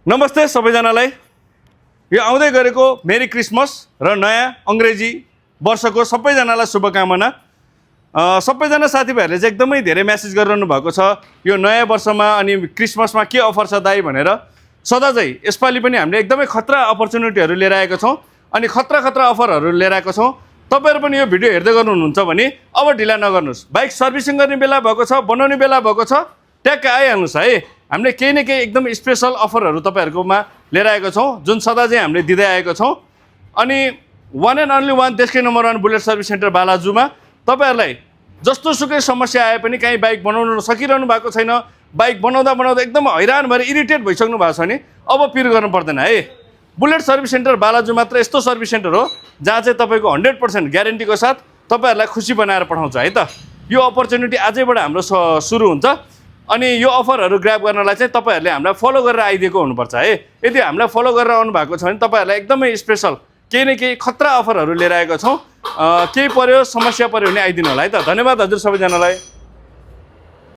नमस्ते सबैजनालाई। यो आउँदै गरेको मेरी क्रिसमस र नयाँ अङ्ग्रेजी वर्षको सबैजनालाई शुभकामना। सबैजना साथीभाइहरूले चाहिँ एकदमै धेरै मेसेज गरिरहनु भएको छ यो नयाँ वर्षमा अनि क्रिसमसमा के अफर छ दाइ भनेर। सदा चाहिँ यसपालि पनि हामीले एकदमै खतरा अपर्च्युनिटीहरू लिएर आएको छौँ अनि खतरा अफरहरू लिएर आएको छौँ। तपाईँहरू पनि यो भिडियो हेर्दै गर्नुहुन्छ भने अब ढिला नगर्नुहोस्। बाइक सर्भिसिङ गर्ने बेला भएको छ, बनाउने बेला भएको छ, ट्याक्कै आइहाल्नुहोस् है। हामीले केही न केही एकदम स्पेसल अफरहरू तपाईँहरूकोमा लिएर आएको छौँ जुन सदा चाहिँ हामीले दिँदै आएको छौँ। अनि वान एन्ड अन्ली वान देशकै नम्बर 1 बुलेट सर्भिस सेन्टर बालाजुमा तपाईँहरूलाई जस्तो सुकै समस्या आए पनि कहीँ बाइक बनाउन सकिरहनु भएको छैन, बाइक बनाउँदा एकदम हैरान भएर इरिटेट भइसक्नु भएको छ भने अब पिर गर्नु पर्दैन है। बुलेट सर्भिस सेन्टर बालाजु मात्र यस्तो सर्भिस सेन्टर हो जहाँ चाहिँ तपाईँको 100% ग्यारेन्टीको साथ तपाईँहरूलाई खुसी बनाएर पठाउँछ है त। यो अपर्च्युनिटी आजैबाट हाम्रो सुरु हुन्छ अनि यो अफरहरू ग्र्याब गर्नलाई चाहिँ तपाईँहरूले हामीलाई फलो गरेर आइदिएको हुनुपर्छ है। यदि हामीलाई फलो गरेर आउनु भएको छ भने तपाईँहरूलाई एकदमै स्पेसल केही न केही खतरा अफरहरू लिएर आएको छौँ। केही पर्यो समस्या पर्यो भने आइदिनु होला है त। धन्यवाद हजुर सबैजनालाई।